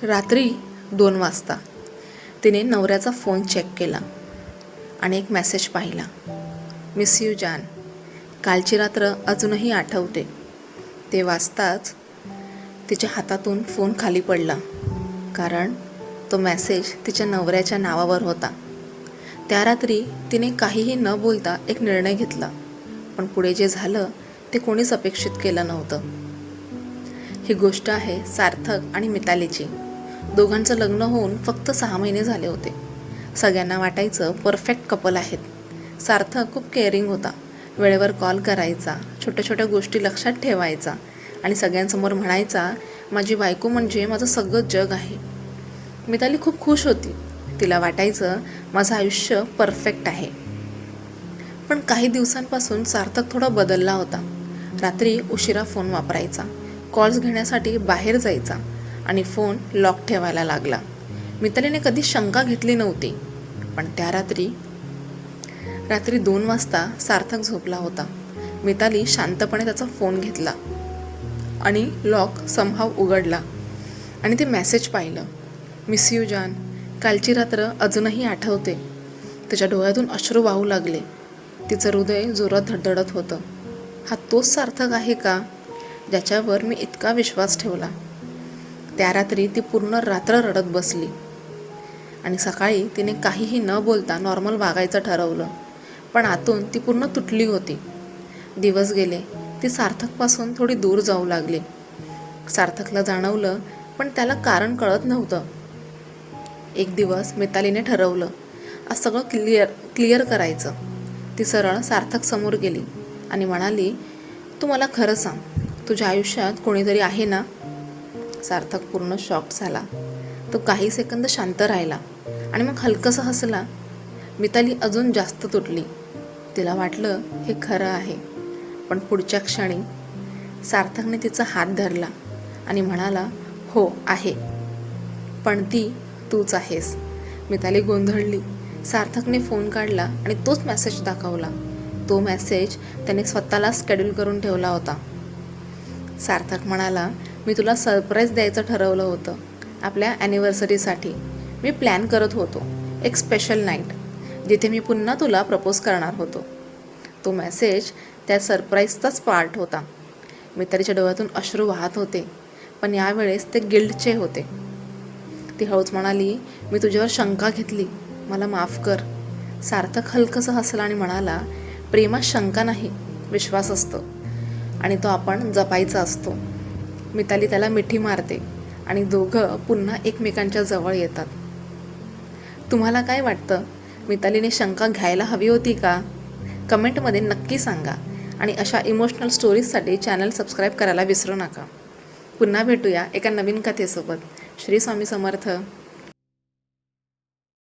रात्री 2 वाजता तिने नवऱ्याचा फोन चेक केला आणि एक मेसेज पाहिला. मिस यू जान, कालची रात्र अजूनही आठवते. ते वाचताच तिच्या हातातून फोन खाली पडला, कारण तो मेसेज तिच्या नवऱ्याच्या नावावर होता. त्या रात्री तिने काहीही न बोलता एक निर्णय घेतला, पण पुढे जे झालं ते कोणीच अपेक्षित केलं नव्हतं. ही गोष्ट आहे सार्थक आणि मितालीची. दोघांचं लग्न होऊन फक्त 6 महिने झाले होते. सगळ्यांना वाटायचं परफेक्ट कपल आहेत. सार्थक खूप केअरिंग होता. वेळेवर कॉल करायचा, छोट्या छोट्या गोष्टी लक्षात ठेवायचा आणि सगळ्यांसमोर म्हणायचा, माझी बायको म्हणजे माझं सगळं जग आहे. मिताली खूप खुश होती. तिला वाटायचं माझं आयुष्य परफेक्ट आहे. पण काही दिवसांपासून सार्थक थोडा बदलला होता. रात्री उशिरा फोन वापरायचा, कॉल्स घेण्यासाठी बाहेर जायचा आणि फोन लॉक ठेवायला लागला. मितालीने कधी शंका घेतली नव्हती, पण त्या रात्री 2 वाजता सार्थक झोपला होता. मिताली शांतपणे त्याचा फोन घेतला आणि लॉक समहाव उघडला आणि ते मेसेज पाहिलं. मिस यू जान, कालची रात्र अजूनही आठवते. तिच्या डोळ्यातून अश्रू वाहू लागले. तिचं हृदय जोरात धडधडत होतं. हा तोच सार्थक आहे का, ज्याच्यावर मी इतका विश्वास ठेवला? त्या रात्री ती पूर्ण रात्र रडत बसली आणि सकाळी तिने काहीही न बोलता नॉर्मल वागायचं ठरवलं, पण आतून ती पूर्ण तुटली होती. दिवस गेले. ती सार्थकपासून थोडी दूर जाऊ लागली. सार्थकला जाणवलं, पण त्याला कारण कळत नव्हतं. एक दिवस मितालीने ठरवलं, आज सगळं क्लिअर करायचं. ती सरळ सार्थक समोर गेली आणि म्हणाली, तू मला खरं सांग, तुझ्या आयुष्यात कोणीतरी आहे ना? सार्थक पूर्ण शॉक झाला. तो काही सेकंद शांत राहिला आणि मग हलकंसं हसला. मिताली अजून जास्त तुटली. तिला वाटलं हे खरं आहे, पण पुढच्या क्षणी सार्थकने तिचा हात धरला आणि म्हणाला, हो आहे, पण ती तूच आहेस. मिताली गोंधळली. सार्थकने फोन काढला आणि तोच मेसेज दाखवला. तो मेसेज त्याने स्वतःला शेड्यूल करून ठेवला होता. सार्थक म्हणाला, मी तुला सरप्राईज द्यायचं ठरवलं होतं. आपल्या ॲनिव्हर्सरीसाठी मी प्लॅन करत होतो एक स्पेशल नाईट, जिथे मी पुन्हा तुला प्रपोज करणार होतो. तो मेसेज त्या सरप्राईजचाच पार्ट होता. मितालीच्या डोळ्यातून अश्रू वाहत होते, पण यावेळेस ते गिल्टचे होते. ती हळूच म्हणाली, मी तुझ्यावर शंका घेतली, मला माफ कर. सार्थक हलकंसं हसला आणि म्हणाला, प्रेमात शंका नाही, विश्वास असतो आणि तो आपण जपायचा असतो. मिताली त्याला मिठी मारते आणि दोघं पुन्हा एकमेकांच्या जवळ येतात. तुम्हाला काय वाटतं, मितालीने शंका घ्यायला हवी होती का? कमेंटमध्ये नक्की सांगा आणि अशा इमोशनल स्टोरीजसाठी चॅनल सबस्क्राईब करायला विसरू नका. पुन्हा भेटूया एका नवीन कथेसोबत. श्री स्वामी समर्थ.